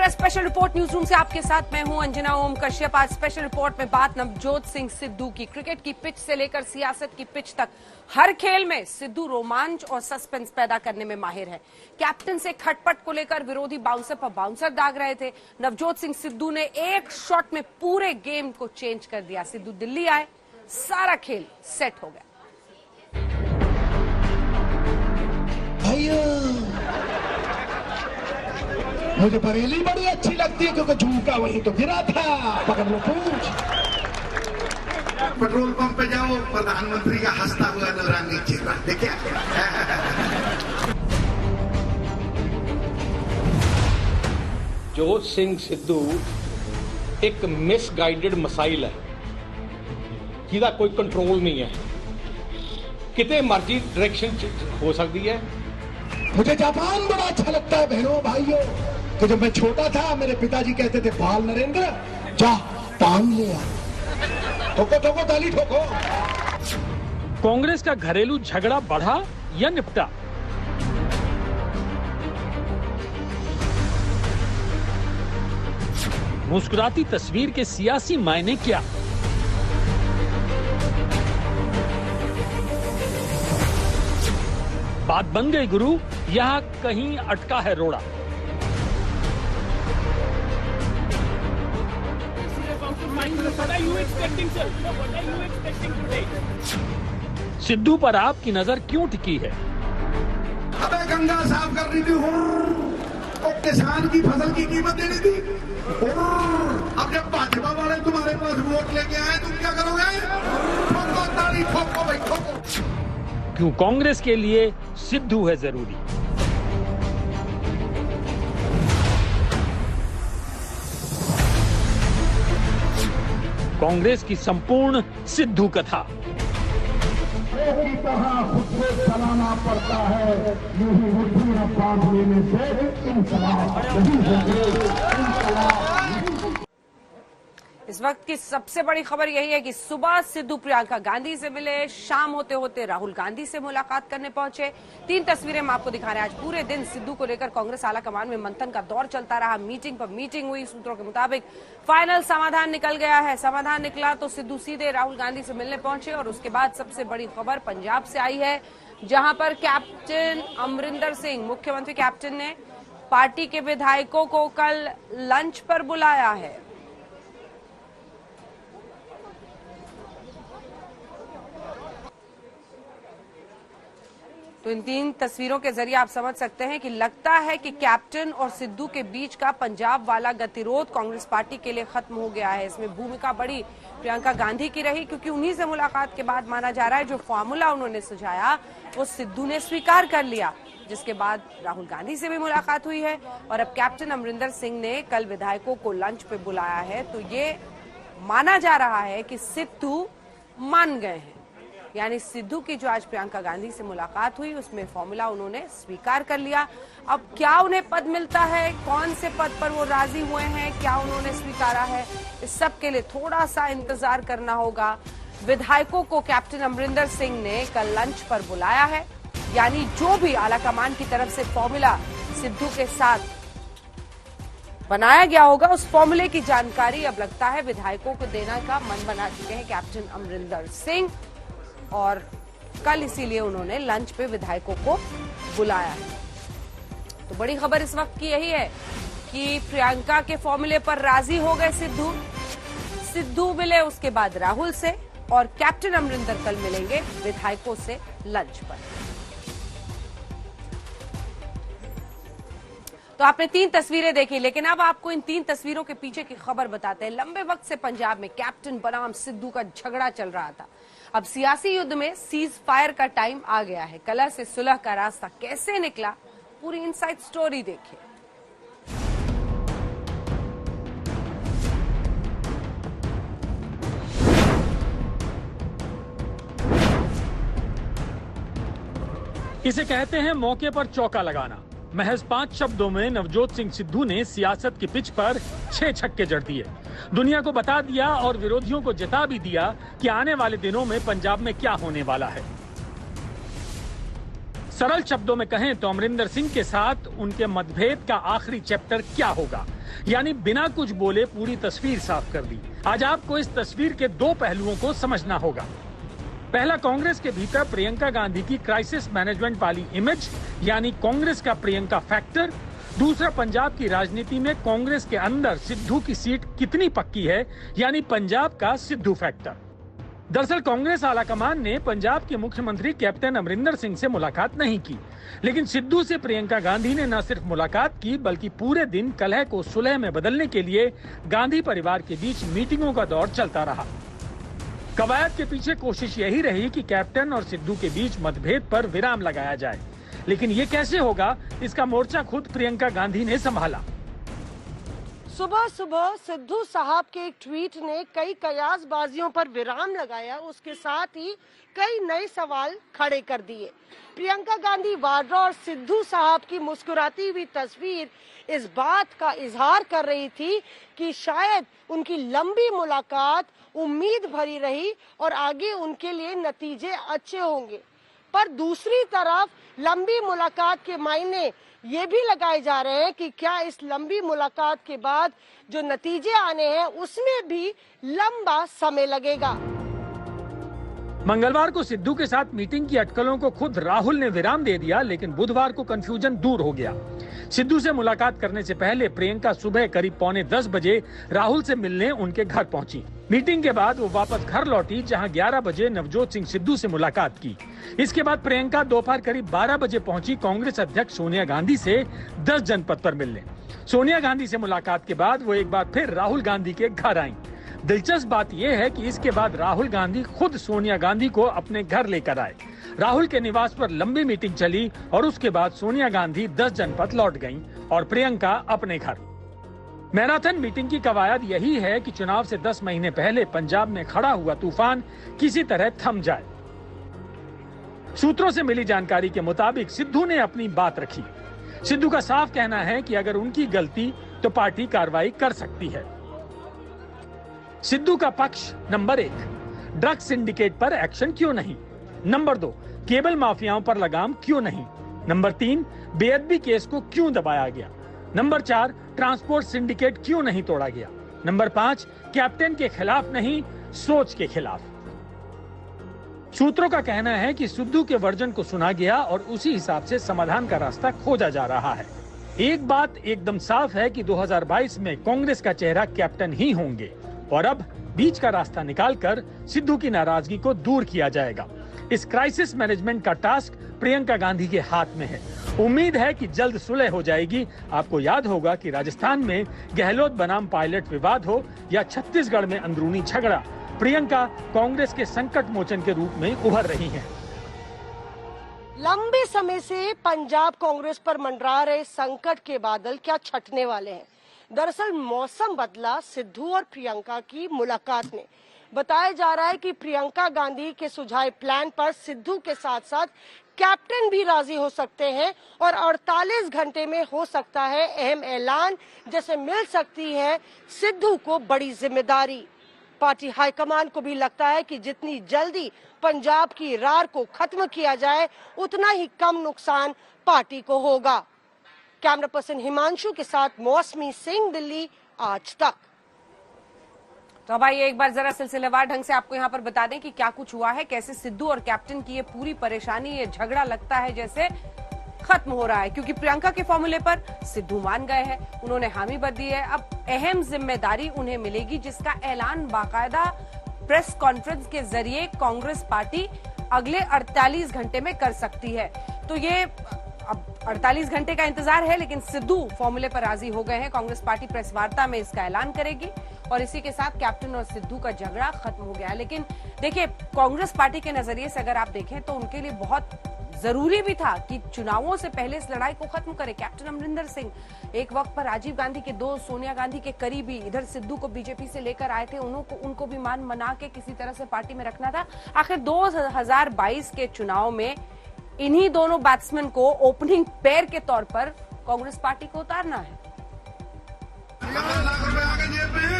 रहे special report news room से आपके साथ मैं हूं अंजना ओम कश्यप। आज स्पेशल रिपोर्ट में बात नवजोत सिंह सिद्धू की। क्रिकेट की पिच से लेकर सियासत की पिच तक हर खेल में सिद्धू रोमांच और सस्पेंस पैदा करने में माहिर है। कैप्टन से खटपट को लेकर विरोधी बाउंसर पर बाउंसर दाग रहे थे। नवजोत सिंह सिद्धू ने एक शॉट में पूरे गेम को चेंज कर दिया। सिद्धू दिल्ली आए, सारा खेल सेट हो गया। मुझे बरेली बड़ी अच्छी लगती है क्योंकि झुमका वहीं तो गिरा था। पकड़ लो पूछ। पेट्रोल पंप पे जाओ, प्रधानमंत्री का हंसता हुआ नौरानी चेहरा देखिए। नवजोत सिंह सिद्धू एक मिसगाइडेड मिसाइल है जिहदा कोई कंट्रोल नहीं है, किते मर्जी डायरेक्शन हो सकती है। मुझे जापान बड़ा अच्छा लगता है बहनों भाइयों। तो जब मैं छोटा था मेरे पिताजी कहते थे बाल नरेंद्र जा पान ले आ। ठोको ठोको ताली ठोको। कांग्रेस का घरेलू झगड़ा बढ़ा या निपटा? मुस्कुराती तस्वीर के सियासी मायने क्या? बात बन गई गुरु, यहाँ कहीं अटका है रोड़ा। सिद्धू पर आपकी नजर क्यों टिकी है? अबे गंगा साफ करनी थी तो किसान की फसल की कीमत देनी थी। अब जब भाजपा वाले तुम्हारे पास वोट लेके आए तुम क्या करोगे? ठोको ताली ठोको भाई ठोको। क्यों कांग्रेस के लिए सिद्धू है जरूरी? कांग्रेस की संपूर्ण सिद्धू कथा। की तरह खुद को चलाना पड़ता है, यूं ही मुट्ठी में बांध लेने से इंकलाब नहीं होंगे। इस वक्त की सबसे बड़ी खबर यही है कि सुबह सिद्धू प्रियंका गांधी से मिले, शाम होते होते राहुल गांधी से मुलाकात करने पहुंचे। 3 तस्वीरें हम आपको दिखा रहे हैं। आज पूरे दिन सिद्धू को लेकर कांग्रेस आला कमान में मंथन का दौर चलता रहा। मीटिंग पर मीटिंग हुई। सूत्रों के मुताबिक फाइनल समाधान निकल गया है। समाधान निकला तो सिद्धू सीधे राहुल गांधी से मिलने पहुंचे। और उसके बाद सबसे बड़ी खबर पंजाब से आई है, जहां पर कैप्टन अमरिंदर सिंह, मुख्यमंत्री कैप्टन ने पार्टी के विधायकों को कल लंच पर बुलाया है। तो इन 3 तस्वीरों के जरिए आप समझ सकते हैं कि लगता है कि कैप्टन और सिद्धू के बीच का पंजाब वाला गतिरोध कांग्रेस पार्टी के लिए खत्म हो गया है। इसमें भूमिका बड़ी प्रियंका गांधी की रही, क्योंकि उन्हीं से मुलाकात के बाद माना जा रहा है जो फॉर्मूला उन्होंने सुझाया वो सिद्धू ने स्वीकार कर लिया, जिसके बाद राहुल गांधी से भी मुलाकात हुई है। और अब कैप्टन अमरिंदर सिंह ने कल विधायकों को लंच पे बुलाया है। तो ये माना जा रहा है कि सिद्धू मान गए हैं, यानी सिद्धू की जो आज प्रियंका गांधी से मुलाकात हुई उसमें फॉर्मूला उन्होंने स्वीकार कर लिया। अब क्या उन्हें पद मिलता है, कौन से पद पर वो राजी हुए हैं, क्या उन्होंने स्वीकारा है, इस सब के लिए थोड़ा सा इंतजार करना होगा। विधायकों को कैप्टन अमरिंदर सिंह ने कल लंच पर बुलाया है, यानी जो भी आलाकमान की तरफ से फॉर्मूला सिद्धू के साथ बनाया गया होगा उस फॉर्मूले की जानकारी अब लगता है विधायकों को देने का मन बना चुके हैं कैप्टन अमरिंदर सिंह। और कल इसीलिए उन्होंने लंच पे विधायकों को बुलाया है। तो बड़ी खबर इस वक्त की यही है कि प्रियंका के फॉर्मूले पर राजी हो गए सिद्धू। सिद्धू मिले उसके बाद राहुल से, और कैप्टन अमरिंदर कल मिलेंगे विधायकों से लंच पर। तो आपने 3 तस्वीरें देखी, लेकिन अब आपको इन 3 तस्वीरों के पीछे की खबर बताते हैं। लंबे वक्त से पंजाब में कैप्टन बनाम सिद्धू का झगड़ा चल रहा था। अब सियासी युद्ध में सीज फायर का टाइम आ गया है। कलह से सुलह का रास्ता कैसे निकला, पूरी इनसाइड स्टोरी देखिए। इसे कहते हैं मौके पर चौका लगाना। महज 5 शब्दों में नवजोत सिंह सिद्धू ने सियासत की पिच पर 6 छक्के जड़ दिए। दुनिया को बता दिया और विरोधियों को जता भी दिया कि आने वाले दिनों में पंजाब में क्या होने वाला है। सरल शब्दों में कहें तो अमरिंदर सिंह के साथ उनके मतभेद का आखिरी चैप्टर क्या होगा, यानी बिना कुछ बोले पूरी तस्वीर साफ कर दी। आज आपको इस तस्वीर के दो पहलुओं को समझना होगा। पहला, कांग्रेस के भीतर प्रियंका गांधी की क्राइसिस मैनेजमेंट वाली इमेज, यानी कांग्रेस का प्रियंका फैक्टर। दूसरा, पंजाब की राजनीति में कांग्रेस के अंदर सिद्धू की सीट कितनी पक्की है, यानी पंजाब का सिद्धू फैक्टर। दरअसल कांग्रेस आलाकमान ने पंजाब के मुख्यमंत्री कैप्टन अमरिंदर सिंह से मुलाकात नहीं की, लेकिन सिद्धू से प्रियंका गांधी ने न सिर्फ मुलाकात की बल्कि पूरे दिन कलह को सुलह में बदलने के लिए गांधी परिवार के बीच मीटिंगों का दौर चलता रहा। कवायद के पीछे कोशिश यही रही कि कैप्टन और सिद्धू के बीच मतभेद पर विराम लगाया जाए, लेकिन ये कैसे होगा, इसका मोर्चा खुद प्रियंका गांधी ने संभाला। सुबह सुबह सिद्धू साहब के एक ट्वीट ने कई कयासबाजियों पर विराम लगाया, उसके साथ ही कई नए सवाल खड़े कर दिए। प्रियंका गांधी वाड्रा और सिद्धू साहब की मुस्कुराती हुई तस्वीर इस बात का इजहार कर रही थी कि शायद उनकी लंबी मुलाकात उम्मीद भरी रही और आगे उनके लिए नतीजे अच्छे होंगे। पर दूसरी तरफ लंबी मुलाकात के मायने ये भी लगाए जा रहे हैं कि क्या इस लंबी मुलाकात के बाद जो नतीजे आने हैं उसमें भी लंबा समय लगेगा। मंगलवार को सिद्धू के साथ मीटिंग की अटकलों को खुद राहुल ने विराम दे दिया, लेकिन बुधवार को कंफ्यूजन दूर हो गया। सिद्धू से मुलाकात करने से पहले प्रियंका सुबह करीब 9:45 बजे राहुल से मिलने उनके घर पहुंची। मीटिंग के बाद वो वापस घर लौटी, जहां 11 बजे नवजोत सिंह सिद्धू से मुलाकात की। इसके बाद प्रियंका दोपहर करीब 12 बजे पहुंची कांग्रेस अध्यक्ष सोनिया गांधी से 10 जनपद पर मिलने। सोनिया गांधी से मुलाकात के बाद वो एक बार फिर राहुल गांधी के घर आईं। दिलचस्प बात यह है कि इसके बाद राहुल गांधी खुद सोनिया गांधी को अपने घर लेकर आए। राहुल के निवास पर लंबी मीटिंग चली और उसके बाद सोनिया गांधी 10 जनपद लौट गईं और प्रियंका अपने घर। मैराथन मीटिंग की कवायद यही है कि चुनाव से 10 महीने पहले पंजाब में खड़ा हुआ तूफान किसी तरह थम जाए। सूत्रों से मिली जानकारी के मुताबिक सिद्धू ने अपनी बात रखी। सिद्धू का साफ कहना है कि अगर उनकी गलती तो पार्टी कार्रवाई कर सकती है। सिद्धू का पक्ष, नंबर 1, ड्रग्स सिंडिकेट पर एक्शन क्यों नहीं। नंबर 2, केबल माफियाओं पर लगाम क्यों नहीं। नंबर 3, बेअदबी केस को क्यों दबाया गया। नंबर 4, ट्रांसपोर्ट सिंडिकेट क्यों नहीं तोड़ा गया। नंबर 5, कैप्टन के खिलाफ नहीं, सोच के खिलाफ। सूत्रों का कहना है कि सिद्धू के वर्जन को सुना गया और उसी हिसाब से समाधान का रास्ता खोजा जा रहा है। एक बात एकदम साफ है कि 2022 में कांग्रेस का चेहरा कैप्टन ही होंगे और अब बीच का रास्ता निकालकर सिद्धू की नाराजगी को दूर किया जाएगा। इस क्राइसिस मैनेजमेंट का टास्क प्रियंका गांधी के हाथ में है। उम्मीद है कि जल्द सुलह हो जाएगी। आपको याद होगा कि राजस्थान में गहलोत बनाम पायलट विवाद हो या छत्तीसगढ़ में अंदरूनी झगड़ा, प्रियंका कांग्रेस के संकट मोचन के रूप में उभर रही हैं। लंबे समय से पंजाब कांग्रेस पर मंडरा रहे संकट के बादल क्या छटने वाले हैं। दरअसल मौसम बदला सिद्धू और प्रियंका की मुलाकात ने। बताया जा रहा है कि प्रियंका गांधी के सुझाए प्लान पर सिद्धू के साथ साथ कैप्टन भी राजी हो सकते हैं और 48 घंटे में हो सकता है अहम ऐलान, जैसे मिल सकती है सिद्धू को बड़ी जिम्मेदारी। पार्टी हाईकमान को भी लगता है कि जितनी जल्दी पंजाब की रार को खत्म किया जाए उतना ही कम नुकसान पार्टी को होगा। कैमरा पर्सन हिमांशु के साथ मौसमी सिंह, दिल्ली, आज तक। तो अब आइए एक बार जरा सिलसिलेवार ढंग से आपको यहाँ पर बता दें कि क्या कुछ हुआ है, कैसे सिद्धू और कैप्टन की ये पूरी परेशानी, ये झगड़ा लगता है जैसे खत्म हो रहा है, क्योंकि प्रियंका के फॉर्मूले पर सिद्धू मान गए हैं, उन्होंने हामी भर दी है। अब अहम जिम्मेदारी उन्हें मिलेगी जिसका ऐलान बाकायदा प्रेस कॉन्फ्रेंस के जरिए कांग्रेस पार्टी अगले 48 घंटे में कर सकती है। तो ये अब 48 घंटे का इंतजार है, लेकिन सिद्धू फॉर्मूले पर राजी हो गए हैं। कांग्रेस पार्टी प्रेस वार्ता में इसका ऐलान करेगी और इसी के साथ कैप्टन और सिद्धू का झगड़ा खत्म हो गया। लेकिन देखिए, कांग्रेस पार्टी के नजरिए से अगर आप देखें तो उनके लिए बहुत जरूरी भी था कि चुनावों से पहले इस लड़ाई को खत्म करे। कैप्टन अमरिंदर सिंह एक वक्त पर राजीव गांधी के दोस्त, सोनिया गांधी के करीबी, इधर सिद्धू को बीजेपी से लेकर आए थे, उनको भी मान मना के किसी तरह से पार्टी में रखना था। आखिर 2022 के चुनाव में इन्हीं दोनों बैट्समैन को ओपनिंग पेयर के तौर पर कांग्रेस पार्टी को उतारना है। 11 लाख रुपए आ गए जेब में,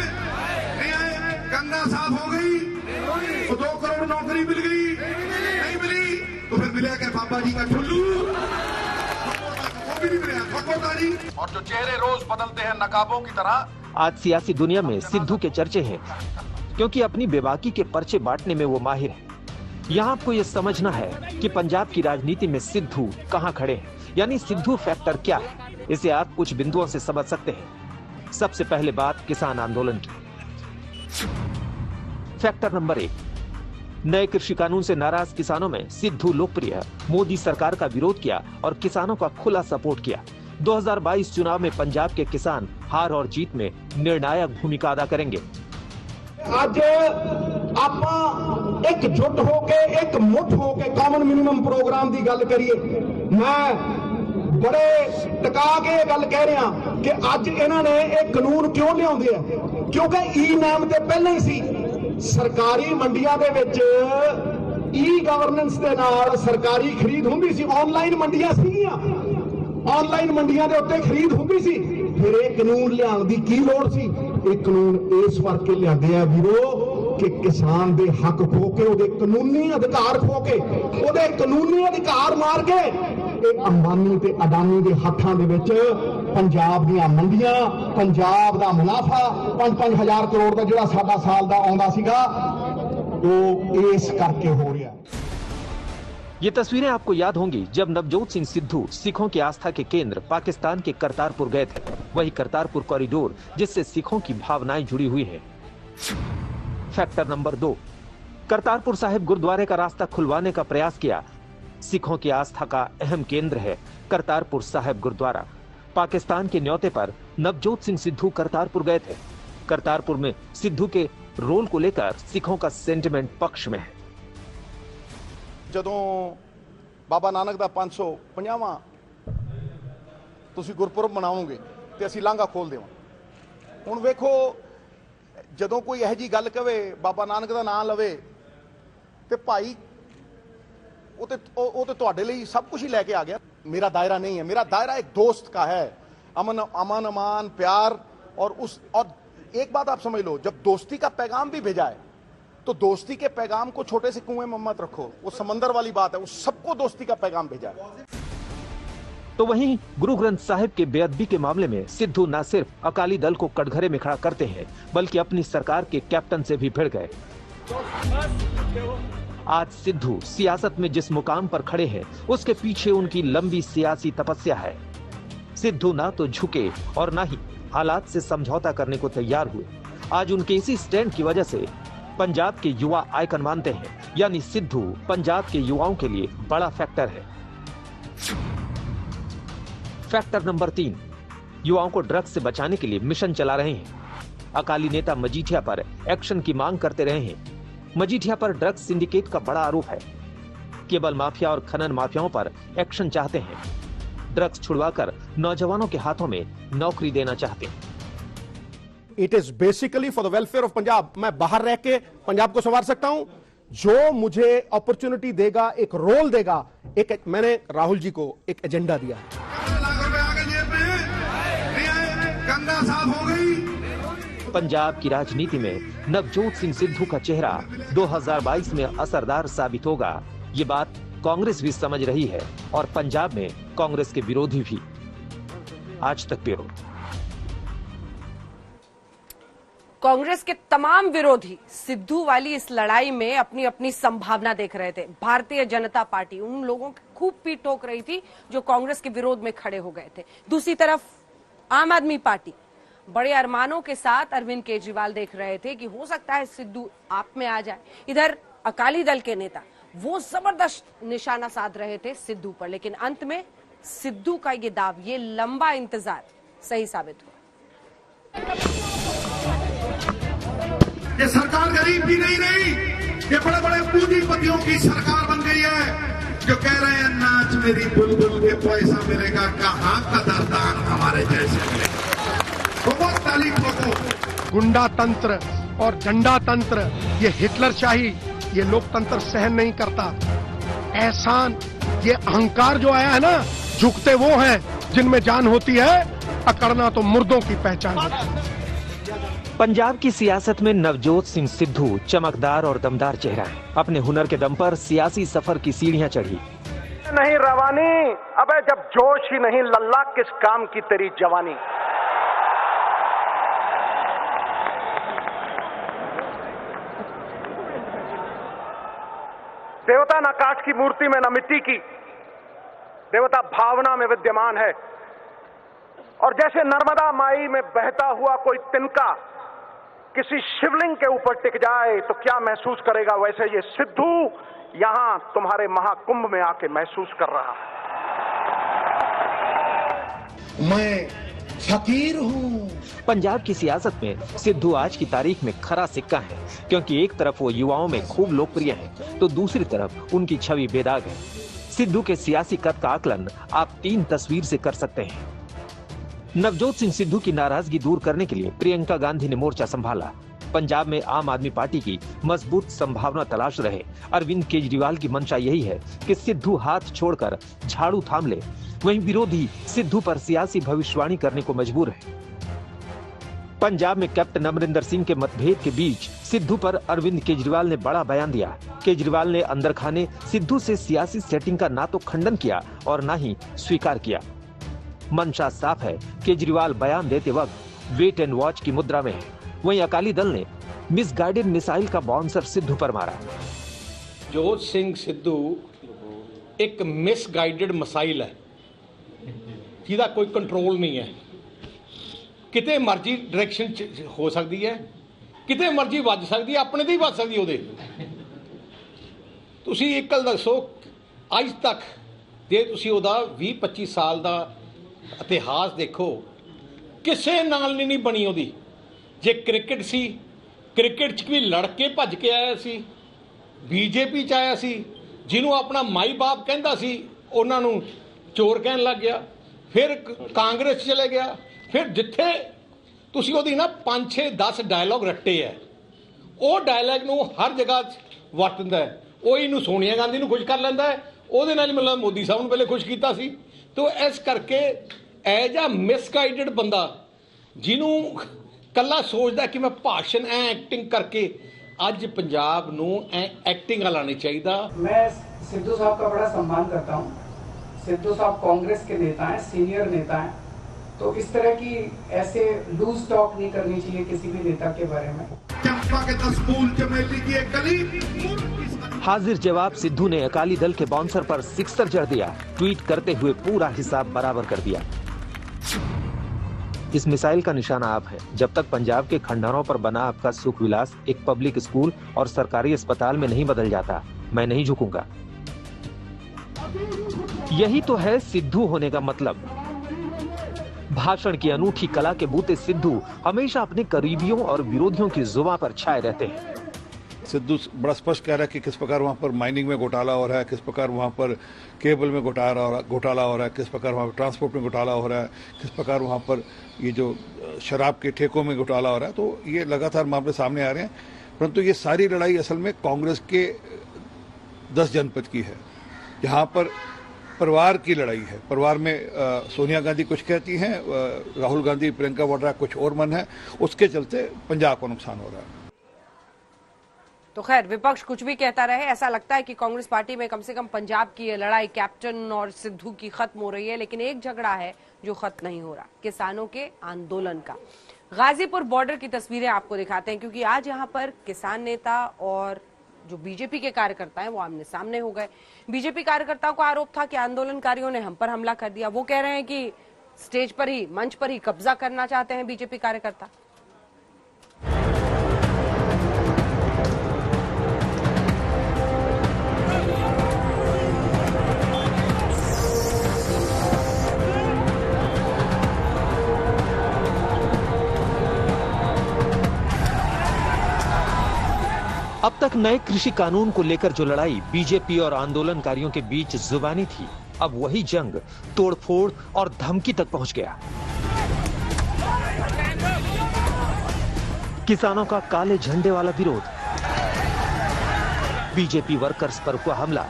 नहीं आए, गंगा साफ हो गई, तो 2 करोड़ नौकरी मिल गई, नहीं मिली तो फिर मिलेगा क्या? बाबा जी का ठुल्लू वो भी नहीं मिला ठकोतारी। और जो चेहरे रोज बदलते हैं नकाबों की तरह। आज सियासी दुनिया में सिद्धू के चर्चे हैं, क्योंकि अपनी बेबाकी के पर्चे बांटने में वो माहिर है। यहाँ आपको ये समझना है कि पंजाब की राजनीति में सिद्धू कहाँ खड़े हैं, यानी सिद्धू फैक्टर क्या है। इसे आप कुछ बिंदुओं से समझ सकते हैं। सबसे पहले बात किसान आंदोलन की। फैक्टर नंबर 1, नए कृषि कानून से नाराज किसानों में सिद्धू लोकप्रिय है। मोदी सरकार का विरोध किया और किसानों का खुला सपोर्ट किया। 2022 चुनाव में पंजाब के किसान हार और जीत में निर्णायक भूमिका अदा करेंगे। ਅੱਜ ਆਪਾਂ एकजुट होके एक मुठ होके कॉमन मिनिमम प्रोग्राम की गल करिए। मैं बड़े टका के गल कह रहा कि अज इन्होंने एक कानून क्यों लिया, क्योंकि ई नाम ते पहले ही सी। सरकारी मंडियां दे विच ई गवर्नेंस दे नाल सरकारी खरीद हुंदी सी, ऑनलाइन मंडियां सीगियां, ऑनलाइन मंडियां दे उत्ते खरीद हुंदी सी। फिर एक कानून लियाउण दी की लोड़ सी? एक कानून इस करके लियादे आ वीरो कि किसान दे हक खो के, उहदे कानूनी अधिकार खो के, उहदे कानूनी अधिकार मार के अंबानी ते अडानी दे हत्थां दे विच पंजाब दीआं मंडियां, पंजाब दा मुनाफा 5-5 हज़ार करोड़ दा जिहड़ा साडा साल दा आउंदा सीगा, वो इस करके हो रहा। ये तस्वीरें आपको याद होंगी जब नवजोत सिंह सिद्धू सिखों की आस्था के केंद्र पाकिस्तान के करतारपुर गए थे। वही करतारपुर कॉरिडोर जिससे सिखों की भावनाएं जुड़ी हुई हैं। फैक्टर नंबर 2, करतारपुर साहिब गुरुद्वारे का रास्ता खुलवाने का प्रयास किया। सिखों की आस्था का अहम केंद्र है करतारपुर साहिब गुरुद्वारा। पाकिस्तान के न्योते पर नवजोत सिंह सिद्धू करतारपुर गए थे। करतारपुर में सिद्धू के रोल को लेकर सिखों का सेंटिमेंट पक्ष में है। ਜਦੋਂ ਬਾਬਾ ਨਾਨਕ ਦਾ 550ਵਾਂ ਤੁਸੀਂ ਗੁਰਪੁਰਬ ਮਨਾਓਗੇ ਤੇ ਅਸੀਂ ਲਾਂਘਾ ਖੋਲ ਦੇਵਾਂ। ਹੁਣ ਵੇਖੋ ਜਦੋਂ ਕੋਈ ਇਹੋ ਜੀ ਗੱਲ ਕਵੇ ਬਾਬਾ ਨਾਨਕ ਦਾ ਨਾਮ ਲਵੇ ਤੇ ਭਾਈ ਉਹ ਤੇ ਤੁਹਾਡੇ ਲਈ ਸਭ ਕੁਝ ਹੀ ਲੈ ਕੇ ਆ ਗਿਆ। मेरा दायरा नहीं है, मेरा दायरा एक दोस्त का है। अमन अमान प्यार और एक बात आप समझ लो, जब दोस्ती का पैगाम भी भेजा है तो दोस्ती के पैगाम को छोटे से कुएं में मत रखो, वो समंदर वाली बात है। वो सबको दोस्ती का पैगाम भेजा है। तो वहीं गुरु ग्रंथ साहिब के बेअदबी के मामले में सिद्धू न सिर्फ अकाली दल को कटघरे में खड़ा करते हैं, बल्कि अपनी सरकार के कैप्टन से भी भिड़ गए। आज सिद्धू सियासत में जिस मुकाम पर खड़े हैं, उसके पीछे उनकी लंबी सियासी तपस्या है। सिद्धू ना तो झुके और ना ही हालात से समझौता करने को तैयार हुए। आज उनके इसी स्टैंड की वजह से पंजाब के युवा आइकन मानते हैं, यानी सिद्धू पंजाब के युवाओं के लिए बड़ा फैक्टर है। फैक्टर नंबर 3, युवाओं को ड्रग्स से बचाने के लिए मिशन चला रहे हैं। अकाली नेता मजीठिया पर एक्शन की मांग करते रहे हैं। मजीठिया पर ड्रग्स सिंडिकेट का बड़ा आरोप है। केबल माफिया और खनन माफियाओं पर एक्शन चाहते हैं। ड्रग्स छुड़वाकर नौजवानों के हाथों में नौकरी देना चाहते हैं। It is basically for the welfare of Punjab. मैं बाहर रह के पंजाब को संवार सकता हूं। जो मुझे अपॉर्चुनिटी देगा, एक रोल देगा, मैंने राहुल जी को एक एजेंडा दिया है। गंगा साफ हो गई। पंजाब की राजनीति में नवजोत सिंह सिद्धू का चेहरा 2022 में असरदार साबित होगा। ये बात कांग्रेस भी समझ रही है और पंजाब में कांग्रेस के विरोधी भी। आज तक ब्यूरो। कांग्रेस के तमाम विरोधी सिद्धू वाली इस लड़ाई में अपनी अपनी संभावना देख रहे थे। भारतीय जनता पार्टी उन लोगों की खूब पीठ ठोक रही थी जो कांग्रेस के विरोध में खड़े हो गए थे। दूसरी तरफ आम आदमी पार्टी बड़े अरमानों के साथ अरविंद केजरीवाल देख रहे थे कि हो सकता है सिद्धू आप में आ जाए। इधर अकाली दल के नेता वो जबरदस्त निशाना साध रहे थे सिद्धू पर, लेकिन अंत में सिद्धू का ये दाव, ये लंबा इंतजार सही साबित हुआ। ये सरकार गरीब की नहीं रही, ये बड़े बड़े पूंजीपतियों की सरकार बन गई है जो कह रहे हैं नाच मेरी बुलबुल के पैसा मिलेगा, कहाँ कदरदान हमारे जैसे मिलेगा। बहुत ताली ठोको। गुंडा तंत्र और झंडा तंत्र, ये हिटलरशाही, ये लोकतंत्र सहन नहीं करता। एहसान, ये अहंकार जो आया है ना, झुकते वो हैं जिनमें जान होती है, अकड़ना तो मुर्दों की पहचान है। पंजाब की सियासत में नवजोत सिंह सिद्धू चमकदार और दमदार चेहरा है। अपने हुनर के दम पर सियासी सफर की सीढ़ियां चढ़ी। नहीं रवानी, अबे जब जोश ही नहीं लल्ला किस काम की तेरी जवानी। देवता ना काठ की मूर्ति में ना मिट्टी की, देवता भावना में विद्यमान है। और जैसे नर्मदा माई में बहता हुआ कोई तिनका किसी शिवलिंग के ऊपर टिक जाए तो क्या महसूस करेगा, वैसे ये सिद्धू यहां तुम्हारे महाकुंभ में आके महसूस कर रहा है। मैं फकीर हूं। पंजाब की सियासत में सिद्धू आज की तारीख में खरा सिक्का है, क्योंकि एक तरफ वो युवाओं में खूब लोकप्रिय हैं, तो दूसरी तरफ उनकी छवि बेदाग है। सिद्धू के सियासी कद का आकलन आप 3 तस्वीर से कर सकते हैं। नवजोत सिंह सिद्धू की नाराजगी दूर करने के लिए प्रियंका गांधी ने मोर्चा संभाला। पंजाब में आम आदमी पार्टी की मजबूत संभावना तलाश रहे अरविंद केजरीवाल की मंशा यही है कि सिद्धू हाथ छोड़कर झाड़ू थाम ले। वहीं विरोधी सिद्धू पर सियासी भविष्यवाणी करने को मजबूर है। पंजाब में कैप्टन अमरिंदर सिंह के मतभेद के बीच सिद्धू पर अरविंद केजरीवाल ने बड़ा बयान दिया। केजरीवाल ने अंदर खाने सिद्धू से सियासी सेटिंग का ना तो खंडन किया और ना ही स्वीकार किया। मंशा साफ है, केजरीवाल बयान देते वक्त वेट एंड वॉच की मुद्रा में है। वहीं अकाली दल ने मिसगाइडेड मिसाइल का बाउंसर सिद्धू पर मारा। जोत सिंह सिद्धू एक मिसगाइडेड मिसाइल है जिहदा कोई कंट्रोल नहीं है। किते मर्जी डायरेक्शन हो सकती है, किते मर्जी ਵੱਜ सकती है, अपने ਤੇ ਹੀ ਵੱਜ ਸਕਦੀ ਉਹਦੇ। ਤੁਸੀਂ ਇੱਕ ਗੱਲ ਦੱਸੋ, ਅੱਜ ਤੱਕ ਜੇ ਤੁਸੀਂ ਉਹਦਾ 20-25 ਸਾਲ ਦਾ ਇਤਿਹਾਸ ਦੇਖੋ, ਕਿਸੇ ਨਾਲ ਨਹੀਂ ਬਣੀ ਉਹਦੀ। ਜੇ ਕ੍ਰਿਕਟ ਸੀ, ਕ੍ਰਿਕਟ 'ਚ ਵੀ ਲੜ ਕੇ ਭੱਜ ਕੇ ਆਇਆ ਸੀ, ਬੀਜੇਪੀ 'ਚ ਆਇਆ ਸੀ, ਜਿਹਨੂੰ ਆਪਣਾ ਮਾਈ ਬਾਪ ਕਹਿੰਦਾ ਸੀ ਉਹਨਾਂ ਨੂੰ ਚੋਰ ਕਹਿਣ ਲੱਗ ਗਿਆ, ਫਿਰ ਕਾਂਗਰਸ ਚਲੇ ਗਿਆ, ਫਿਰ ਜਿੱਥੇ ਤੁਸੀਂ ਉਹਦੀ ਨਾ 5-6-10 ਡਾਇਲੌਗ ਰੱਟੇ ਹੈ, ਉਹ ਡਾਇਲੌਗ ਨੂੰ ਹਰ ਜਗ੍ਹਾ ਵਰਤਦਾ ਹੈ। ਉਹ ਇਹਨੂੰ ਸੋਨੀਆ ਗਾਂਧੀ ਨੂੰ ਖੁਸ਼ ਕਰ ਲੈਂਦਾ ਹੈ, ਉਹਦੇ ਨਾਲ ਹੀ ਮਤਲਬ ਮੋਦੀ ਸਾਹਿਬ ਨੂੰ ਪਹਿਲੇ ਖੁਸ਼ ਕੀਤਾ ਸੀ। तो इस करके एज आ मिसगाइडेड बंदा जिन्हों कला सोचता कि मैं भाषण एक्टिंग करके अज पंजाब नूं एक्टिंग लानी चाहिए। मैं सिद्धू साहब का बड़ा सम्मान करता हूं। सिद्धू साहब कांग्रेस के नेता हैं, सीनियर नेता हैं, तो इस तरह की ऐसे लूज टॉक नहीं करनी चाहिए किसी भी नेता के बारे में। चंपा के 10 फूल चमेली की एक कली। हाजिर जवाब सिद्धू ने अकाली दल के बाउंसर पर सिक्सर जड़ दिया। ट्वीट करते हुए पूरा हिसाब बराबर कर दिया। इस मिसाइल का निशाना आप है। जब तक पंजाब के खंडहरों पर बना आपका सुख विलास एक पब्लिक स्कूल और सरकारी अस्पताल में नहीं बदल जाता, मैं नहीं झुकूंगा। यही तो है सिद्धू होने का मतलब। भाषण की अनूठी कला के बूते सिद्धू हमेशा अपने करीबियों और विरोधियों की जुबान पर छाए रहते हैं। सिद्धू बड़ा स्पष्ट कह रहा है कि किस प्रकार वहाँ पर माइनिंग में घोटाला हो रहा है, किस प्रकार वहाँ पर केबल में घोटाला हो रहा है, किस प्रकार वहाँ पर ट्रांसपोर्ट में घोटाला हो रहा है, किस प्रकार वहाँ पर ये जो शराब के ठेकों में घोटाला हो रहा है। तो ये लगातार मामले सामने आ रहे हैं, परंतु ये सारी लड़ाई असल में कांग्रेस के 10 जनपद की है। यहाँ पर परिवार की लड़ाई है। परिवार में सोनिया गांधी कुछ कहती हैं, राहुल गांधी, प्रियंका वाड्रा कुछ और मन है, उसके चलते पंजाब को नुकसान हो रहा है। तो खैर विपक्ष कुछ भी कहता रहे, ऐसा लगता है कि कांग्रेस पार्टी में कम से कम पंजाब की ये लड़ाई कैप्टन और सिद्धू की खत्म हो रही है। लेकिन एक झगड़ा है जो खत्म नहीं हो रहा, किसानों के आंदोलन का। गाजीपुर बॉर्डर की तस्वीरें आपको दिखाते हैं, क्योंकि आज यहाँ पर किसान नेता और जो बीजेपी के कार्यकर्ता हैं वो आमने सामने हो गए। बीजेपी कार्यकर्ताओं का आरोप था कि आंदोलनकारियों ने हम पर हमला कर दिया। वो कह रहे हैं कि स्टेज पर ही, मंच पर ही कब्जा करना चाहते हैं बीजेपी कार्यकर्ता। अब तक नए कृषि कानून को लेकर जो लड़ाई बीजेपी और आंदोलनकारियों के बीच जुबानी थी, अब वही जंग तोड़फोड़ और धमकी तक पहुंच गया। किसानों का काले झंडे वाला विरोध, बीजेपी वर्कर्स पर हुआ हमला,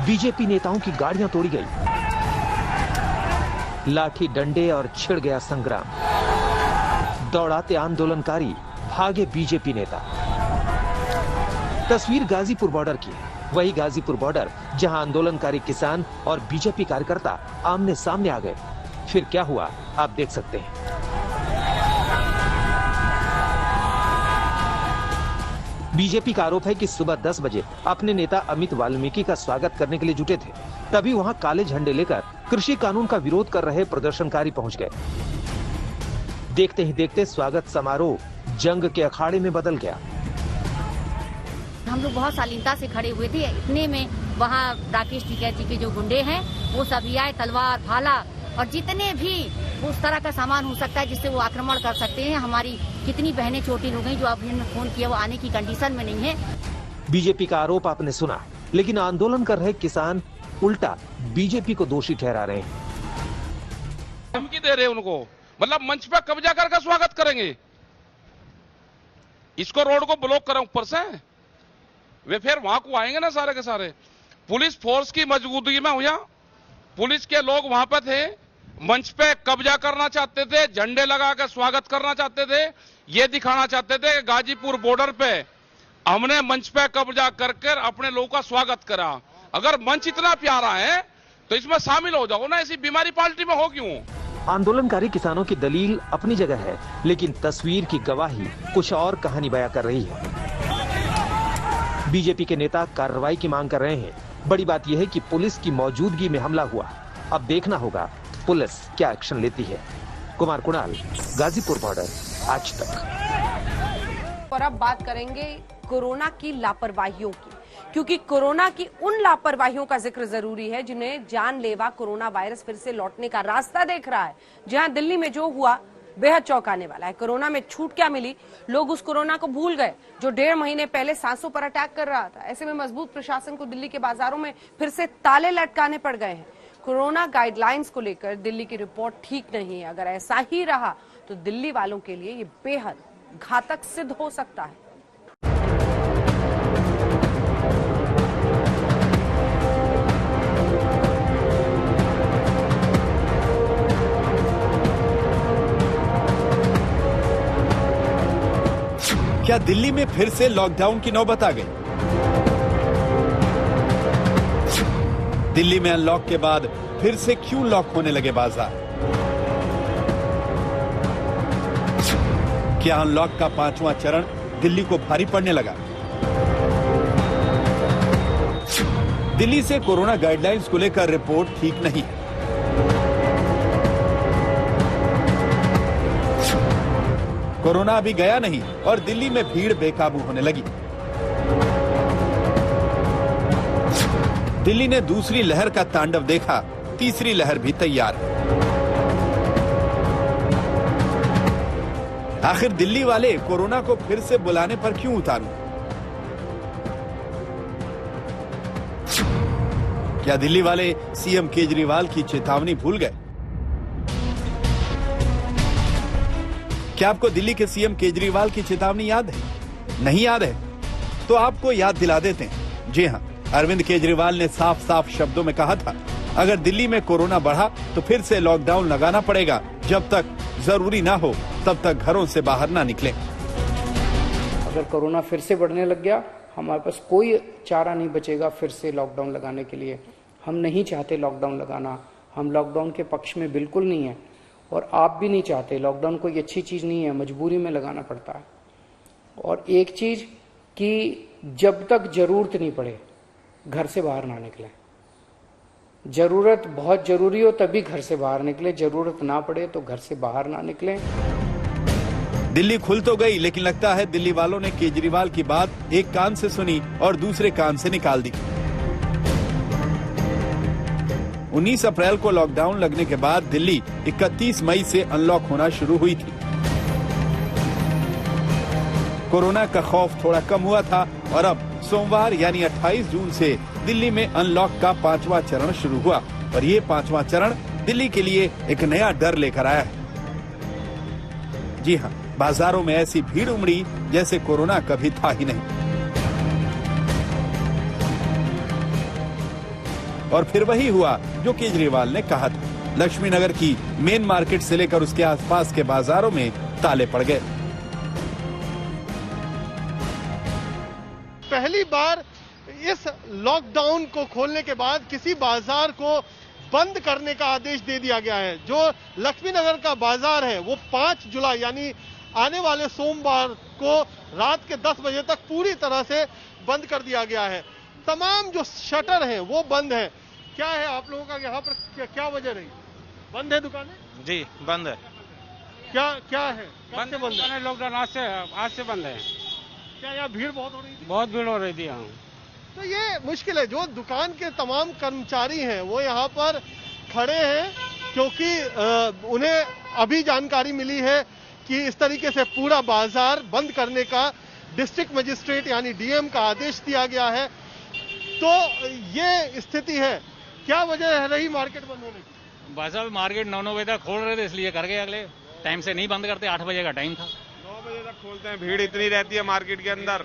बीजेपी नेताओं की गाड़ियां तोड़ी गई, लाठी डंडे और छिड़ गया संग्राम, दौड़ाते आंदोलनकारी, भागे बीजेपी नेता। तस्वीर गाजीपुर बॉर्डर की है। वही गाजीपुर बॉर्डर, जहां आंदोलनकारी किसान और बीजेपी कार्यकर्ता आमने सामने आ गए। फिर क्या हुआ आप देख सकते हैं। बीजेपी का आरोप है कि सुबह 10 बजे अपने नेता अमित वाल्मीकि का स्वागत करने के लिए जुटे थे, तभी वहां काले झंडे लेकर कृषि कानून का विरोध कर रहे प्रदर्शनकारी पहुंच गए। देखते ही देखते स्वागत समारोह जंग के अखाड़े में बदल गया। हम लोग बहुत शालीनता से खड़े हुए थे, इतने में वहाँ राकेश टिकैत जी के जो गुंडे हैं वो सभी आए, तलवार भाला और जितने भी उस तरह का सामान हो सकता है जिससे वो आक्रमण कर सकते हैं। हमारी कितनी बहनें छोटी हो गई जो अभी हमने फोन किया वो आने की कंडीशन में नहीं है। बीजेपी का आरोप आपने सुना, लेकिन आंदोलन कर रहे किसान उल्टा बीजेपी को दोषी ठहरा रहे हैं। धमकी दे रहे हैं उनको, मतलब मंच पे कब्जा करके स्वागत करेंगे, इसको रोड को ब्लॉक करें ऊपर से, वे फिर वहां को आएंगे ना सारे के सारे। पुलिस फोर्स की मौजूदगी में हुआ, पुलिस के लोग वहां पे थे, मंच पे कब्जा करना चाहते थे, झंडे लगा कर स्वागत करना चाहते थे, ये दिखाना चाहते थे कि गाजीपुर बॉर्डर पे हमने मंच पे कब्जा करके अपने लोगों का स्वागत करा। अगर मंच इतना प्यारा है तो इसमें शामिल हो जाओ ना, ऐसी बीमारी पार्टी में हो क्यों? आंदोलनकारी किसानों की दलील अपनी जगह है, लेकिन तस्वीर की गवाही कुछ और कहानी बयां कर रही है। बीजेपी के नेता कार्रवाई की मांग कर रहे हैं। बड़ी बात यह है कि पुलिस की मौजूदगी में हमला हुआ। अब देखना होगा पुलिस क्या एक्शन लेती है। कुमार कुणाल, गाजीपुर बॉर्डर, आज तक। और अब बात करेंगे कोरोना की लापरवाहियों की, क्योंकि कोरोना की उन लापरवाहियों का जिक्र जरूरी है जिन्हें जानलेवा कोरोना वायरस फिर से लौटने का रास्ता देख रहा है। जहां दिल्ली में जो हुआ बेहद चौंकाने वाला है। कोरोना में छूट क्या मिली, लोग उस कोरोना को भूल गए जो 1.5 महीने पहले सांसों पर अटैक कर रहा था। ऐसे में मजबूत प्रशासन को दिल्ली के बाजारों में फिर से ताले लटकाने पड़ गए हैं। कोरोना गाइडलाइंस को लेकर दिल्ली की रिपोर्ट ठीक नहीं है। अगर ऐसा ही रहा तो दिल्ली वालों के लिए ये बेहद घातक सिद्ध हो सकता है। क्या दिल्ली में फिर से लॉकडाउन की नौबत आ गई? दिल्ली में अनलॉक के बाद फिर से क्यों लॉक होने लगे बाजार? क्या अनलॉक का 5वां चरण दिल्ली को भारी पड़ने लगा? दिल्ली से कोरोना गाइडलाइंस को लेकर रिपोर्ट ठीक नहीं है। कोरोना अभी गया नहीं और दिल्ली में भीड़ बेकाबू होने लगी। दिल्ली ने दूसरी लहर का तांडव देखा, तीसरी लहर भी तैयार है। आखिर दिल्ली वाले कोरोना को फिर से बुलाने पर क्यों उतारू? क्या दिल्ली वाले सीएम केजरीवाल की चेतावनी भूल गए? क्या आपको दिल्ली के सीएम केजरीवाल की चेतावनी याद है? नहीं याद है तो आपको याद दिला देते हैं। जी हां, अरविंद केजरीवाल ने साफ साफ शब्दों में कहा था, अगर दिल्ली में कोरोना बढ़ा तो फिर से लॉकडाउन लगाना पड़ेगा। जब तक जरूरी ना हो तब तक घरों से बाहर ना निकलें। अगर कोरोना फिर से बढ़ने लग गया, हमारे पास कोई चारा नहीं बचेगा फिर से लॉकडाउन लगाने के लिए। हम नहीं चाहते लॉकडाउन लगाना, हम लॉकडाउन के पक्ष में बिल्कुल नहीं है और आप भी नहीं चाहते। लॉकडाउन कोई अच्छी चीज नहीं है, मजबूरी में लगाना पड़ता है। और एक चीज कि जब तक जरूरत नहीं पड़े घर से बाहर ना निकले। जरूरत बहुत जरूरी हो तभी घर से बाहर निकले, जरूरत ना पड़े तो घर से बाहर ना निकले। दिल्ली खुल तो गई, लेकिन लगता है दिल्ली वालों ने केजरीवाल की बात एक कान से सुनी और दूसरे कान से निकाल दी। 19 अप्रैल को लॉकडाउन लगने के बाद दिल्ली 31 मई से अनलॉक होना शुरू हुई थी। कोरोना का खौफ थोड़ा कम हुआ था और अब सोमवार यानी 28 जून से दिल्ली में अनलॉक का 5वां चरण शुरू हुआ और ये 5वां चरण दिल्ली के लिए एक नया डर लेकर आया है। जी हाँ, बाजारों में ऐसी भीड़ उमड़ी जैसे कोरोना कभी था ही नहीं। और फिर वही हुआ जो केजरीवाल ने कहा था। लक्ष्मी नगर की मेन मार्केट से लेकर उसके आसपास के बाजारों में ताले पड़ गए। पहली बार इस लॉकडाउन को खोलने के बाद किसी बाजार को बंद करने का आदेश दे दिया गया है। जो लक्ष्मीनगर का बाजार है वो 5 जुलाई यानी आने वाले सोमवार को रात के 10 बजे तक पूरी तरह से बंद कर दिया गया है। तमाम जो शटर हैं वो बंद है। क्या है आप लोगों का यहाँ पर क्या वजह रही? बंद है दुकानें? जी बंद है। क्या है? कब से बंद है? लॉकडाउन आज से बंद है। क्या यहाँ भीड़ बहुत हो रही थी? बहुत भीड़ हो रही थी यहाँ। तो ये मुश्किल है। जो दुकान के तमाम कर्मचारी हैं वो यहाँ पर खड़े हैं क्योंकि उन्हें अभी जानकारी मिली है कि इस तरीके से पूरा बाजार बंद करने का डिस्ट्रिक्ट मजिस्ट्रेट यानी डीएम का आदेश दिया गया है। तो ये स्थिति है। क्या वजह रही मार्केट बंद होने की? बाजार मार्केट 9 बजे तक खोल रहे थे इसलिए कर गए। अगले टाइम से नहीं बंद करते, 8 बजे का टाइम था। 9 बजे तक खोलते हैं, भीड़ इतनी रहती है मार्केट के अंदर।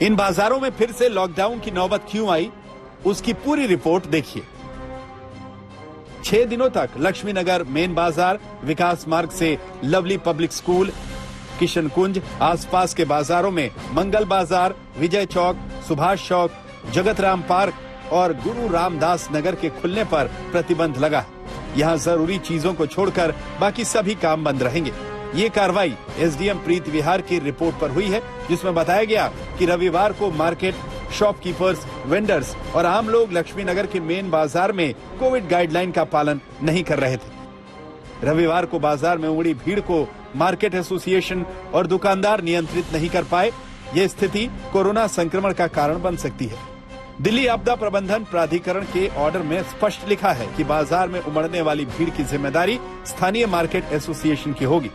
इन बाजारों में फिर से लॉकडाउन की नौबत क्यों आई, उसकी पूरी रिपोर्ट देखिए। 6 दिनों तक लक्ष्मीनगर मेन बाजार, विकास मार्ग से लवली पब्लिक स्कूल, किशन कुंज, आसपास के बाजारों में मंगल बाजार, विजय चौक, सुभाष चौक, जगतराम पार्क और गुरु रामदास नगर के खुलने पर प्रतिबंध लगा है। यहाँ जरूरी चीजों को छोड़कर बाकी सभी काम बंद रहेंगे। ये कार्रवाई एसडीएम प्रीत विहार की रिपोर्ट पर हुई है, जिसमें बताया गया कि रविवार को मार्केट, शॉपकीपर्स, वेंडर्स और आम लोग लक्ष्मीनगर के मेन बाजार में कोविड गाइडलाइन का पालन नहीं कर रहे थे। रविवार को बाजार में उमड़ी भीड़ को मार्केट एसोसिएशन और दुकानदार नियंत्रित नहीं कर पाए। ये स्थिति कोरोना संक्रमण का कारण बन सकती है। दिल्ली आपदा प्रबंधन प्राधिकरण के ऑर्डर में स्पष्ट लिखा है कि बाजार में उमड़ने वाली भीड़ की जिम्मेदारी स्थानीय मार्केट एसोसिएशन की होगी।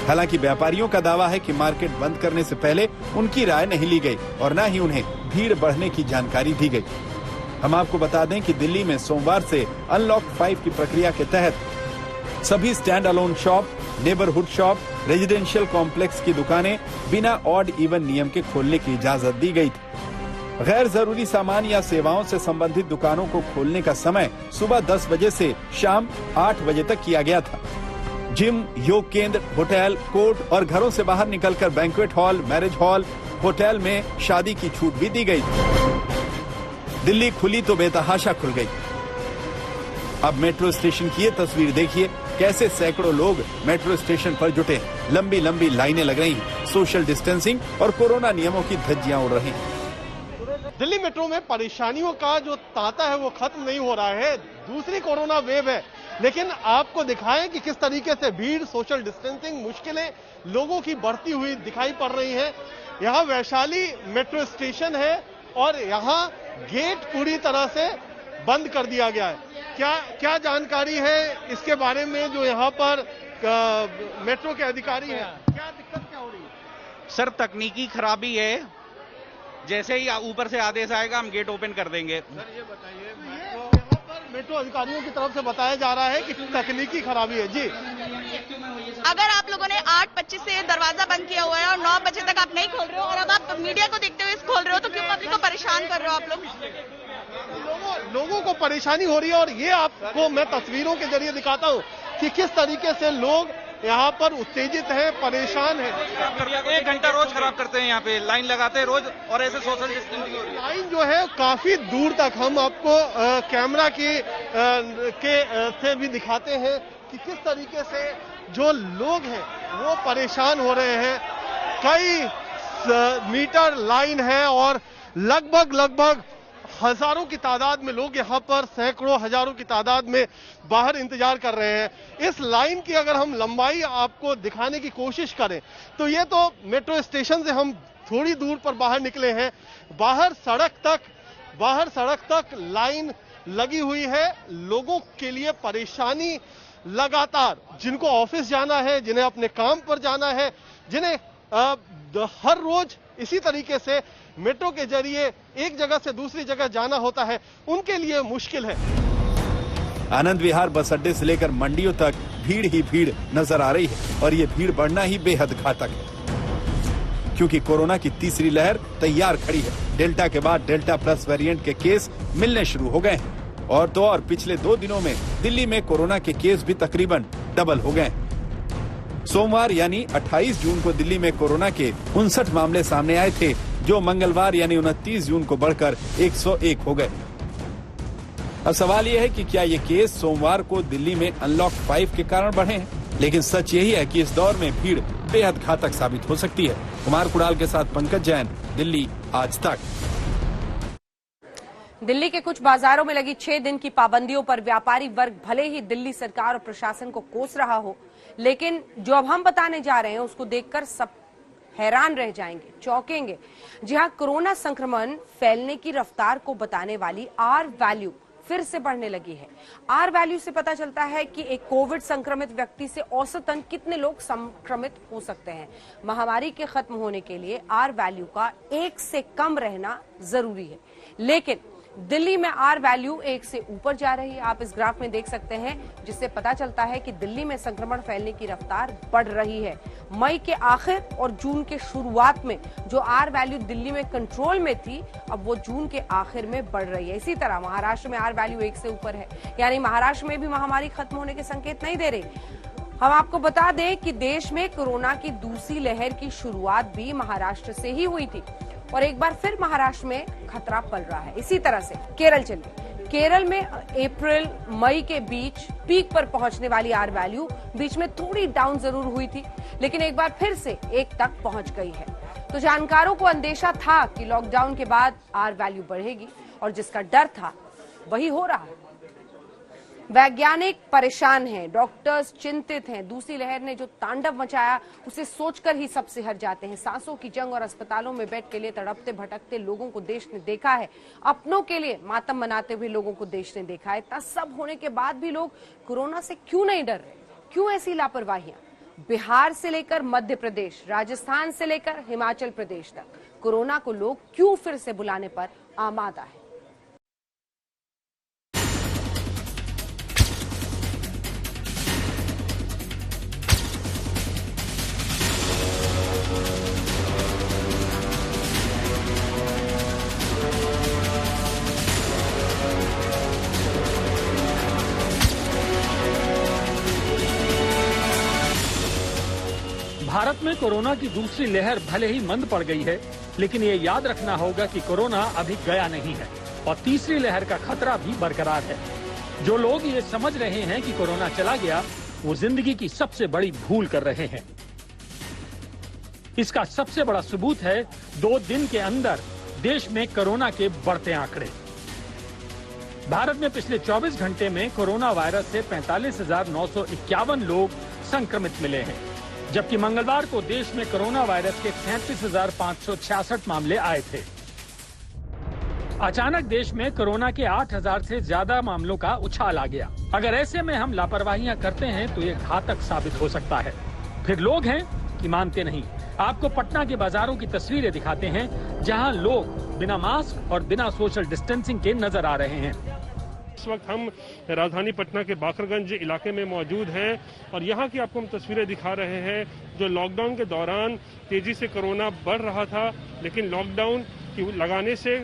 हालांकि व्यापारियों का दावा है कि मार्केट बंद करने से पहले उनकी राय नहीं ली गई और न ही उन्हें भीड़ बढ़ने की जानकारी दी गई। हम आपको बता दें कि दिल्ली में सोमवार से अनलॉक 5 की प्रक्रिया के तहत सभी stand alone shop, neighbourhood shop, residential complex की दुकानें बिना ऑड इवन नियम के खोलने की इजाजत दी गई थी। गैर जरूरी सामान या सेवाओं से संबंधित दुकानों को खोलने का समय सुबह 10 बजे से शाम 8 बजे तक किया गया था। जिम, योग केंद्र, होटल, कोर्ट और घरों से बाहर निकलकर banquet hall, marriage hall, hotel में शादी की छूट भी दी गई। दिल्ली खुली तो बेतहाशा खुल गई। अब मेट्रो स्टेशन की ये तस्वीर देखिए, कैसे सैकड़ों लोग मेट्रो स्टेशन पर जुटे हैं। लंबी लंबी लाइनें लग रही हैं, सोशल डिस्टेंसिंग और कोरोना नियमों की धज्जियां उड़ रही हैं। दिल्ली मेट्रो में परेशानियों का जो तांता है वो खत्म नहीं हो रहा है। दूसरी कोरोना वेव है, लेकिन आपको दिखाएं कि किस तरीके से भीड़, सोशल डिस्टेंसिंग, मुश्किलें लोगों की बढ़ती हुई दिखाई पड़ रही हैं। यहाँ वैशाली मेट्रो स्टेशन है और यहाँ गेट पूरी तरह से बंद कर दिया गया है। क्या जानकारी है इसके बारे में जो यहाँ पर मेट्रो के अधिकारी हैं? क्या दिक्कत क्या हो रही है? सर तकनीकी खराबी है, जैसे ही ऊपर से आदेश आएगा हम गेट ओपन कर देंगे। सर ये बताइए, यहाँ पर मेट्रो अधिकारियों की तरफ से बताया जा रहा है कि तकनीकी खराबी है। जी, अगर आप लोगों ने 8:25 से दरवाजा बंद किया हुआ है और 9 बजे तक आप नहीं खोल रहे हो और अब आप मीडिया को देखते हुए खोल रहे हो, तो क्यों पब्लिक को परेशान कर रहे हो आप लोग? लोगों को परेशानी हो रही है और ये आपको मैं तस्वीरों के जरिए दिखाता हूँ कि किस तरीके से लोग यहाँ पर उत्तेजित हैं, परेशान हैं। 1 घंटा रोज खराब करते हैं, यहाँ पे लाइन लगाते हैं रोज और ऐसे सोशल डिस्टेंसिंग हो रही है। लाइन जो है काफी दूर तक हम आपको कैमरा से भी दिखाते हैं कि किस तरीके से जो लोग हैं वो परेशान हो रहे हैं। कई मीटर लाइन है और लगभग हजारों की तादाद में लोग यहाँ पर, सैकड़ों हजारों की तादाद में बाहर इंतजार कर रहे हैं। इस लाइन की अगर हम लंबाई आपको दिखाने की कोशिश करें तो ये तो मेट्रो स्टेशन से हम थोड़ी दूर पर बाहर निकले हैं। बाहर सड़क तक लाइन लगी हुई है। लोगों के लिए परेशानी लगातार, जिनको ऑफिस जाना है, जिन्हें अपने काम पर जाना है, जिन्हें हर रोज इसी तरीके से मेट्रो के जरिए एक जगह से दूसरी जगह जाना होता है, उनके लिए मुश्किल है। आनंद विहार बस अड्डे से लेकर मंडियों तक भीड़ ही भीड़ नजर आ रही है और ये भीड़ बढ़ना ही बेहद घातक है, क्योंकि कोरोना की तीसरी लहर तैयार खड़ी है। डेल्टा के बाद डेल्टा प्लस वेरिएंट के केस मिलने शुरू हो गए हैं और तो और पिछले 2 दिनों में दिल्ली में कोरोना के केस भी तकरीबन डबल हो गए। सोमवार यानी 28 जून को दिल्ली में कोरोना के 59 मामले सामने आए थे, जो मंगलवार यानी 29 जून को बढ़कर 101 हो गए। अब सवाल यह है कि क्या ये केस सोमवार को दिल्ली में अनलॉक 5 के कारण बढ़े हैं? लेकिन सच यही है कि इस दौर में भीड़ बेहद घातक साबित हो सकती है। कुमार कुणाल के साथ पंकज जैन, दिल्ली आज तक। दिल्ली के कुछ बाजारों में लगी 6 दिन की पाबंदियों पर व्यापारी वर्ग भले ही दिल्ली सरकार और प्रशासन को कोस रहा हो, लेकिन जो अब हम बताने जा रहे हैं उसको देखकर सब हैरान रह जाएंगे, चौंकेंगे। जी हां, कोरोना संक्रमण फैलने की रफ्तार को बताने वाली आर वैल्यू फिर से बढ़ने लगी है। आर वैल्यू से पता चलता है कि एक कोविड संक्रमित व्यक्ति से औसतन कितने लोग संक्रमित हो सकते हैं। महामारी के खत्म होने के लिए आर वैल्यू का 1 से कम रहना जरूरी है, लेकिन दिल्ली में आर वैल्यू 1 से ऊपर जा रही है। आप इस ग्राफ में देख सकते हैं, जिससे पता चलता है कि दिल्ली में संक्रमण फैलने की रफ्तार बढ़ रही है। मई के आखिर और जून के शुरुआत में जो आर वैल्यू दिल्ली में कंट्रोल में थी, अब वो जून के आखिर में बढ़ रही है। इसी तरह महाराष्ट्र में आर वैल्यू 1 से ऊपर है, यानी महाराष्ट्र में भी महामारी खत्म होने के संकेत नहीं दे रही। हम आपको बता दें कि देश में कोरोना की दूसरी लहर की शुरुआत भी महाराष्ट्र से ही हुई थी और एक बार फिर महाराष्ट्र में खतरा पल रहा है। इसी तरह से केरल चलिए, केरल में अप्रैल मई के बीच पीक पर पहुंचने वाली आर वैल्यू बीच में थोड़ी डाउन जरूर हुई थी, लेकिन एक बार फिर से 1 तक पहुंच गई है। तो जानकारों को अंदेशा था कि लॉकडाउन के बाद आर वैल्यू बढ़ेगी और जिसका डर था वही हो रहा है। वैज्ञानिक परेशान हैं, डॉक्टर्स चिंतित हैं। दूसरी लहर ने जो तांडव मचाया उसे सोचकर ही सब सिहर जाते हैं। सांसों की जंग और अस्पतालों में बेड के लिए तड़पते भटकते लोगों को देश ने देखा है। अपनों के लिए मातम मनाते हुए लोगों को देश ने देखा है। इतना सब होने के बाद भी लोग कोरोना से क्यों नहीं डर रहे? क्यों ऐसी लापरवाहियां? बिहार से लेकर मध्य प्रदेश, राजस्थान से लेकर हिमाचल प्रदेश तक कोरोना को लोग क्यों फिर से बुलाने पर आमादा है? भारत में कोरोना की दूसरी लहर भले ही मंद पड़ गई है, लेकिन ये याद रखना होगा कि कोरोना अभी गया नहीं है और तीसरी लहर का खतरा भी बरकरार है। जो लोग ये समझ रहे हैं कि कोरोना चला गया, वो जिंदगी की सबसे बड़ी भूल कर रहे हैं। इसका सबसे बड़ा सबूत है 2 दिन के अंदर देश में कोरोना के बढ़ते आंकड़े। भारत में पिछले 24 घंटे में कोरोना वायरस से 45,951 लोग संक्रमित मिले हैं, जबकि मंगलवार को देश में कोरोना वायरस के 37,566 मामले आए थे। अचानक देश में कोरोना के 8,000 से ज्यादा मामलों का उछाल आ गया। अगर ऐसे में हम लापरवाहियां करते हैं तो ये घातक साबित हो सकता है। फिर लोग हैं कि मानते नहीं। आपको पटना के बाजारों की तस्वीरें दिखाते हैं, जहां लोग बिना मास्क और बिना सोशल डिस्टेंसिंग के नजर आ रहे हैं। इस वक्त हम राजधानी पटना के बाकरगंज इलाके में मौजूद हैं और यहाँ की आपको हम तस्वीरें दिखा रहे हैं, जो लॉकडाउन के दौरान तेजी से कोरोना बढ़ रहा था, लेकिन लॉकडाउन लगाने से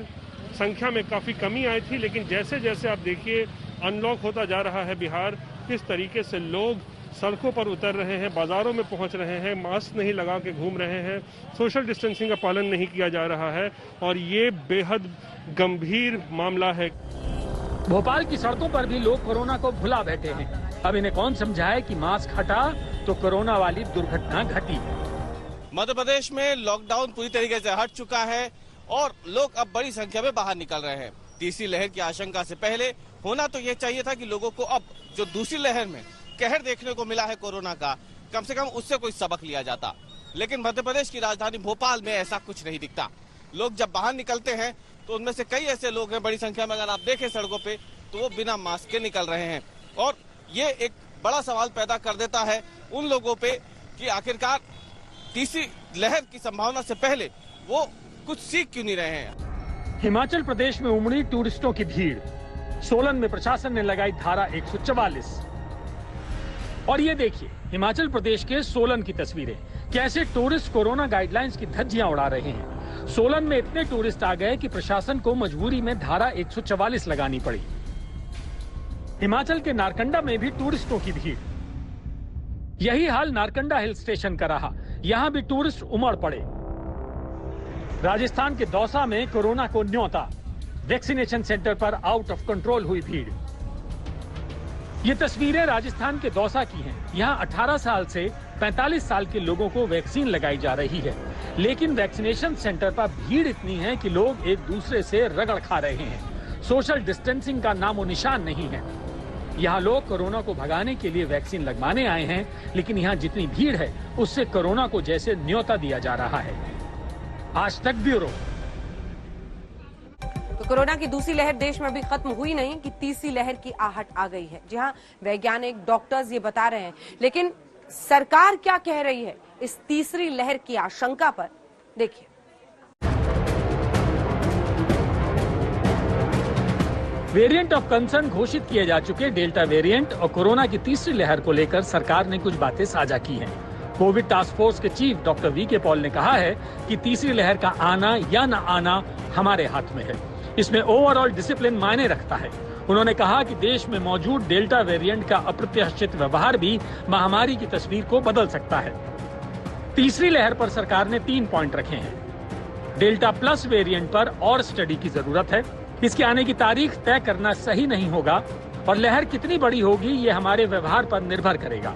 संख्या में काफ़ी कमी आई थी। लेकिन जैसे जैसे आप देखिए अनलॉक होता जा रहा है बिहार, किस तरीके से लोग सड़कों पर उतर रहे हैं, बाजारों में पहुंच रहे हैं, मास्क नहीं लगा के घूम रहे हैं, सोशल डिस्टेंसिंग का पालन नहीं किया जा रहा है और ये बेहद गंभीर मामला है। भोपाल की सड़कों पर भी लोग कोरोना को भुला बैठे हैं। अब इन्हें कौन समझाए कि मास्क हटा तो कोरोना वाली दुर्घटना घटी। मध्य प्रदेश में लॉकडाउन पूरी तरीके से हट चुका है और लोग अब बड़ी संख्या में बाहर निकल रहे हैं। तीसरी लहर की आशंका से पहले होना तो ये चाहिए था कि लोगों को अब जो दूसरी लहर में कहर देखने को मिला है कोरोना का, कम से कम उससे कोई सबक लिया जाता। लेकिन मध्य प्रदेश की राजधानी भोपाल में ऐसा कुछ नहीं दिखता। लोग जब बाहर निकलते हैं तो उनमें से कई ऐसे लोग हैं, बड़ी संख्या में अगर आप देखें सड़कों पे, तो वो बिना मास्क के निकल रहे हैं और ये एक बड़ा सवाल पैदा कर देता है उन लोगों पे कि आखिरकार तीसरी लहर की संभावना से पहले वो कुछ सीख क्यों नहीं रहे हैं। हिमाचल प्रदेश में उमड़ी टूरिस्टों की भीड़। सोलन में प्रशासन ने लगाई धारा 144। और ये देखिए हिमाचल प्रदेश के सोलन की तस्वीरें, कैसे टूरिस्ट कोरोना गाइडलाइंस की धज्जियां उड़ा रहे हैं। सोलन में इतने टूरिस्ट आ गए कि प्रशासन को मजबूरी में धारा 144 लगानी पड़ी। हिमाचल के नारकंडा में भी टूरिस्टों की भीड़। यही हाल नारकंडा हिल स्टेशन का रहा, यहां भी टूरिस्ट उमड़ पड़े। राजस्थान के दौसा में कोरोना को न्योता, वैक्सीनेशन सेंटर पर आउट ऑफ कंट्रोल हुई भीड़। ये तस्वीरें राजस्थान के दौसा की हैं। यहाँ 18 साल से 45 साल के लोगों को वैक्सीन लगाई जा रही है, लेकिन वैक्सीनेशन सेंटर पर भीड़ इतनी है कि लोग एक दूसरे से रगड़ खा रहे हैं। सोशल डिस्टेंसिंग का नामो निशान नहीं है। यहाँ लोग कोरोना को भगाने के लिए वैक्सीन लगवाने आए हैं, लेकिन यहाँ जितनी भीड़ है उससे कोरोना को जैसे न्योता दिया जा रहा है। आज तक ब्यूरो। तो कोरोना की दूसरी लहर देश में अभी खत्म हुई नहीं कि तीसरी लहर की आहट आ गई है। जी हाँ, वैज्ञानिक डॉक्टर्स ये बता रहे हैं, लेकिन सरकार क्या कह रही है इस तीसरी लहर की आशंका पर, देखिए। वेरिएंट ऑफ कंसर्न घोषित किए जा चुके डेल्टा वेरिएंट और कोरोना की तीसरी लहर को लेकर सरकार ने कुछ बातें साझा की हैं। कोविड टास्क फोर्स के चीफ डॉक्टर वी.के. पॉल ने कहा है कि तीसरी लहर का आना या न आना हमारे हाथ में है। इसमें ओवरऑल डिसिप्लिन मायने रखता है। उन्होंने कहा कि देश में मौजूद डेल्टा वेरिएंट का अप्रत्याशित व्यवहार भी महामारी की तस्वीर को बदल सकता है। तीसरी लहर पर सरकार ने 3 पॉइंट रखे हैं। डेल्टा प्लस वेरिएंट पर और स्टडी की जरूरत है। इसके आने की तारीख तय करना सही नहीं होगा और लहर कितनी बड़ी होगी ये हमारे व्यवहार पर निर्भर करेगा।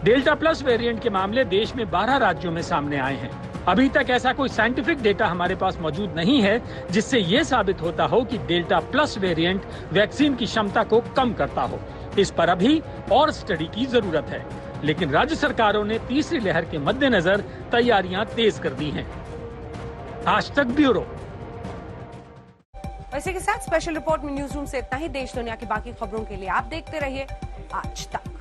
डेल्टा प्लस वेरिएंट के मामले देश में 12 राज्यों में सामने आए हैं। अभी तक ऐसा कोई साइंटिफिक डेटा हमारे पास मौजूद नहीं है जिससे ये साबित होता हो कि डेल्टा प्लस वेरिएंट वैक्सीन की क्षमता को कम करता हो। इस पर अभी और स्टडी की जरूरत है, लेकिन राज्य सरकारों ने तीसरी लहर के मद्देनजर तैयारियां तेज कर दी हैं। आज तक ब्यूरो। इसी के साथ स्पेशल रिपोर्ट में न्यूज रूम से इतना ही। देश दुनिया की बाकी खबरों के लिए आप देखते रहिए आज तक।